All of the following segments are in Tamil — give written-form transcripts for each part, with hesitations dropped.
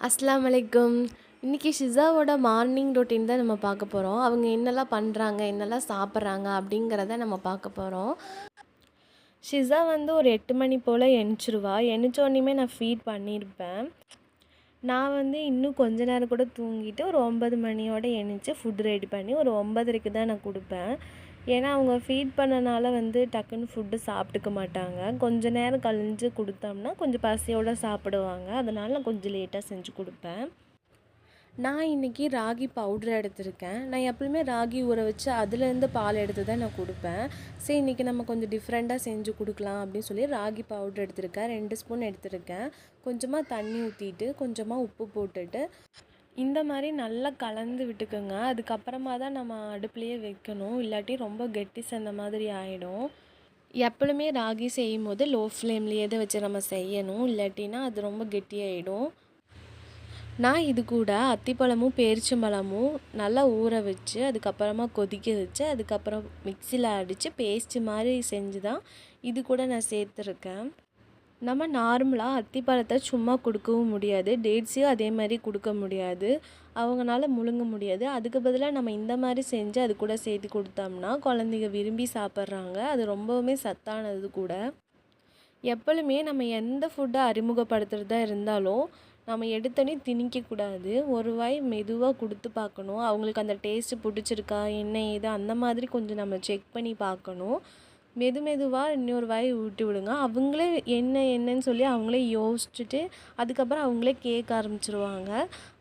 அஸ்ஸலாமு அலைக்கும். இன்றைக்கி ஷிஸாவோட மார்னிங் ரொட்டீன் தான் நம்ம பார்க்க போகிறோம். அவங்க என்னெல்லாம் பண்ணுறாங்க, என்னெல்லாம் சாப்பிட்றாங்க அப்படிங்கிறத நம்ம பார்க்க போகிறோம். ஷிஸா வந்து ஒரு 8 மணி போல் எந்திரிச்சிருவா. எந்திரிச்சோடனேயுமே நான் ஃபீட் பண்ணியிருப்பேன். நான் வந்து இன்னும் கொஞ்ச நேரம் கூட தூங்கிட்டு ஒரு 9 மணியோடு எந்திரிச்சு ஃபுட் ரெடி பண்ணி ஒரு 9:30க்கு தான் நான் கொடுப்பேன். ஏன்னா அவங்க ஃபீட் பண்ணனால வந்து டக்குன்னு ஃபுட்டு சாப்பிட்டுக்க மாட்டாங்க. கொஞ்சம் நேரம் கழிஞ்சு கொடுத்தோம்னா கொஞ்சம் பசியோடு சாப்பிடுவாங்க. அதனால் நான் கொஞ்சம் லேட்டாக செஞ்சு கொடுப்பேன். நான் இன்றைக்கி ராகி பவுட்ரு எடுத்திருக்கேன். நான் எப்பவுமே ராகி ஊற வச்சு அதுலேருந்து பால் எடுத்து தான் நான் கொடுப்பேன். சரி, இன்றைக்கி நம்ம கொஞ்சம் டிஃப்ரெண்ட்டாக செஞ்சு கொடுக்கலாம் அப்படின்னு சொல்லி ராகி பவுட்ரு எடுத்திருக்கேன். 2 ஸ்பூன் எடுத்திருக்கேன். கொஞ்சமாக தண்ணி ஊற்றிட்டு கொஞ்சமாக உப்பு போட்டுட்டு இந்த மாதிரி நல்லா கலந்து விட்டுக்குங்க. அதுக்கப்புறமா தான் நம்ம அடுப்புலையே வைக்கணும், இல்லாட்டி ரொம்ப கெட்டி சேர்ந்த மாதிரி ஆகிடும். எப்பவுமே ராகி செய்யும் போது லோ ஃப்ளேம்லேயே தான் வச்சு நம்ம செய்யணும், இல்லாட்டினா அது ரொம்ப கெட்டியாகிடும். நான் இது கூட அத்திப்பழமும் பேரிச்சம்பழமும் நல்லா ஊற வச்சு அதுக்கப்புறமா கொதிக்க வச்சு அதுக்கப்புறம் மிக்சியில் அடித்து பேஸ்ட்டு மாதிரி செஞ்சு தான் இது கூட நான் சேர்த்துருக்கேன். நம்ம நார்மலாக அத்திப்பழத்தை சும்மா கொடுக்கவும் முடியாது, டேட்ஸையும் அதே மாதிரி கொடுக்க முடியாது, அவங்களால முழுங்க முடியாது. அதுக்கு பதிலாக நம்ம இந்த மாதிரி செஞ்சு அது கூட சேர்த்து கொடுத்தோம்னா குழந்தைங்க விரும்பி சாப்பிட்றாங்க. அது ரொம்பவுமே சத்தானது கூட. எப்பொழுதுமே நம்ம எந்த ஃபுட்டை அறிமுகப்படுத்துகிறதா இருந்தாலும் நம்ம எடுத்தோடனே திணிக்கக்கூடாது. ஒரு வாய் மெதுவாக கொடுத்து பார்க்கணும். அவங்களுக்கு அந்த டேஸ்ட்டு பிடிச்சிருக்கா என்ன ஏது அந்த மாதிரி கொஞ்சம் நம்ம செக் பண்ணி பார்க்கணும். மெதுவாக இன்னொரு வாய் ஊட்டி விடுங்க. அவங்களே என்னன்னு சொல்லி அவங்களே யோசிச்சுட்டு அதுக்கப்புறம் அவங்களே கேட்க ஆரம்பிச்சிருவாங்க.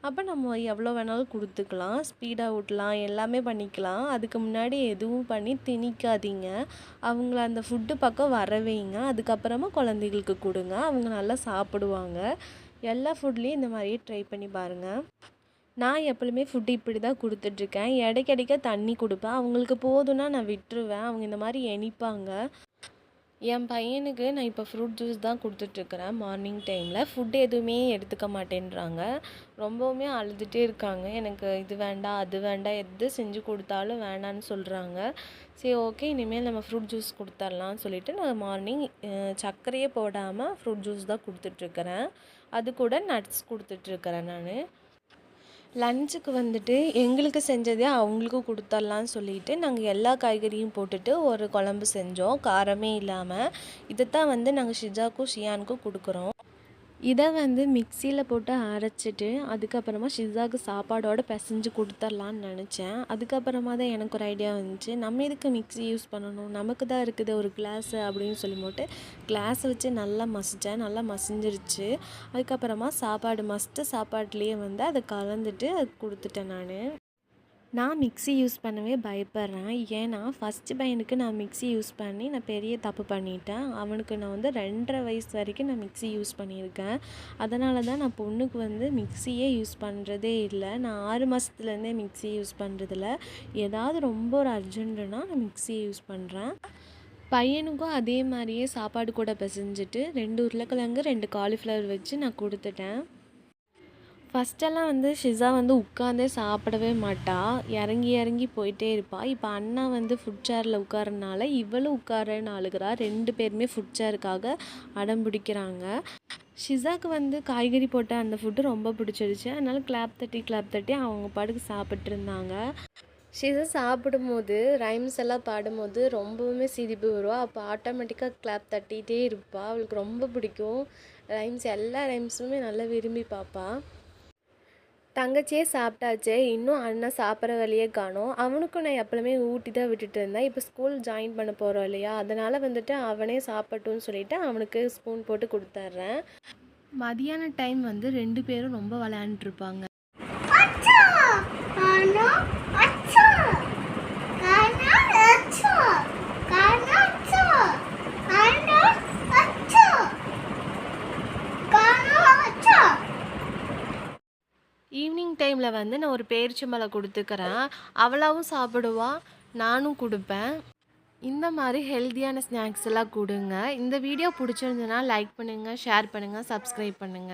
அப்போ நம்ம எவ்வளோ வேணாலும் கொடுத்துக்கலாம், ஸ்பீடாக ஊட்டலாம், எல்லாமே பண்ணிக்கலாம். அதுக்கு முன்னாடி எதுவும் பண்ணி திணிக்காதீங்க. அவங்கள அந்த ஃபுட்டு பக்கம் வர வைங்க. அதுக்கப்புறமா குழந்தைகளுக்கு கொடுங்க, அவங்க நல்லா சாப்பிடுவாங்க. எல்லா ஃபுட்லேயும் இந்த மாதிரியே ட்ரை பண்ணி பாருங்கள். நான் எப்பவுமே ஃபுட்டு இப்படி தான் கொடுத்துட்ருக்கேன். இடைக்கிடைக்க தண்ணி கொடுப்பேன். அவங்களுக்கு போதும்னா நான் விட்டுருவேன். அவங்க இந்த மாதிரி எனிப்பாங்க. என் பையனுக்கு நான் இப்போ ஃப்ரூட் ஜூஸ் தான் கொடுத்துட்ருக்குறேன். மார்னிங் டைமில் ஃபுட்டு எதுவுமே எடுத்துக்க மாட்டேன்றாங்க. ரொம்பவுமே அழுதுகிட்டே இருக்காங்க. எனக்கு இது வேண்டாம் அது வேண்டாம், எது செஞ்சு கொடுத்தாலும் வேண்டான்னு சொல்கிறாங்க. சரி, ஓகே, இனிமேல் நம்ம ஃப்ரூட் ஜூஸ் கொடுத்துர்லான்னு சொல்லிவிட்டு நான் மார்னிங் சர்க்கரையே போடாமல் ஃப்ரூட் ஜூஸ் தான் கொடுத்துட்ருக்குறேன். அது கூட நட்ஸ் கொடுத்துட்ருக்குறேன். நான் லஞ்சுக்கு வந்துட்டு எங்களுக்கு செஞ்சதே அவங்களுக்கும் கொடுத்துர்லான்னு சொல்லிட்டு நாங்கள் எல்லா காய்கறியும் போட்டுட்டு ஒரு குழம்பு செஞ்சோம், காரமே இல்லாமல். இதைத்தான் வந்து நாங்கள் ஷிஜாக்கும் ஷியானுக்கும் கொடுக்குறோம். இதை வந்து மிக்சியில் போட்டு அரைச்சிட்டு அதுக்கப்புறமா ஷிஸாவுக்கு சாப்பாடோடு பிசைஞ்சு கொடுத்துர்லான்னு நினச்சேன். அதுக்கப்புறமா தான் எனக்கு ஒரு ஐடியா வந்துச்சு, நம்ம எதுக்கு மிக்ஸி யூஸ் பண்ணணும், நமக்கு தான் இருக்குது ஒரு கிளாஸு அப்படின்னு சொல்லி போட்டு கிளாஸை வச்சு நல்லா மசித்தேன். நல்லா மசிஞ்சிருச்சு. அதுக்கப்புறமா சாப்பாடு மசித்த சாப்பாட்லேயே வந்து அதை கலந்துட்டு அது கொடுத்துட்டேன். நான் மிக்ஸி யூஸ் பண்ணவே பயப்படுறேன். ஏன்னா ஃபஸ்ட்டு பையனுக்கு நான் மிக்ஸி யூஸ் பண்ணி நான் பெரிய தப்பு பண்ணிட்டேன். அவனுக்கு நான் வந்து 2.5 வயசு வரைக்கும் நான் மிக்ஸி யூஸ் பண்ணியிருக்கேன். அதனால தான் நான் பொண்ணுக்கு வந்து மிக்ஸியே யூஸ் பண்ணுறதே இல்லை. நான் 6 மாதத்துலேருந்தே மிக்ஸி யூஸ் பண்ணுறதில்ல. ஏதாவது ரொம்ப ஒரு அர்ஜென்ட்டுனா நான் மிக்ஸியை யூஸ் பண்ணுறேன். பையனுக்கும் அதே மாதிரியே சாப்பாடு கூட பிசைஞ்சிட்டு 2 உருளைக்கிழங்கு 2 காலிஃப்ளவர் வச்சு நான் கொடுத்துட்டேன். ஃபஸ்ட்டெல்லாம் வந்து ஷிஸா வந்து உட்காந்தே சாப்பிடவே மாட்டா, இறங்கி போயிட்டே இருப்பாள். இப்போ அண்ணா வந்து ஃபுட் சேரில் உட்காரனால இவளும் உட்காரன்னு அழுகிறா. 2 பேருமே ஃபுட் சேருக்காக அடம் பிடிக்கிறாங்க. ஷிஸாவுக்கு வந்து காய்கறி போட்ட அந்த ஃபுட்டு ரொம்ப பிடிச்சிருச்சு. அதனால கிளாப் தட்டி அவங்க பாட்டுக்கு சாப்பிட்ருந்தாங்க. ஷிஸா சாப்பிடும்போது ரைம்ஸ் எல்லாம் பாடும்போது ரொம்பவுமே சிரிப்பு வரும். அப்போ ஆட்டோமேட்டிக்காக கிளாப் தட்டிகிட்டே இருப்பாள். அவளுக்கு ரொம்ப பிடிக்கும் ரைம்ஸ். எல்லா ரைம்ஸுமே நல்லா விரும்பி பார்ப்பாள். தங்கச்சியே சாப்பிட்டாச்சு, இன்னும் அண்ணன் சாப்பிட்ற வழியே காணோம். அவனுக்கும் நான் எப்பவுமே ஊட்டி தான் விட்டுட்டு இருந்தேன். இப்போ ஸ்கூல் ஜாயின் பண்ண போகிறோம் இல்லையா, அதனால் வந்துட்டு அவனே சாப்பிட்டுன்னு சொல்லிவிட்டு அவனுக்கு ஸ்பூன் போட்டு கொடுத்துட்றேன். மதியான டைம் வந்து 2 பேரும் ரொம்ப விளையாண்டுருப்பாங்க. ஈவினிங் டைமில் வந்து நான் ஒரு பேரிச்சம்பழம் கொடுத்துக்கிறேன். அவளாவும் சாப்பிடுவா, நானும் கொடுப்பேன். இந்த மாதிரி ஹெல்த்தியான ஸ்நாக்ஸ் எல்லாம் கொடுங்க. இந்த வீடியோ பிடிச்சிருந்துன்னா லைக் பண்ணுங்கள், ஷேர் பண்ணுங்கள், சப்ஸ்கிரைப் பண்ணுங்கள்.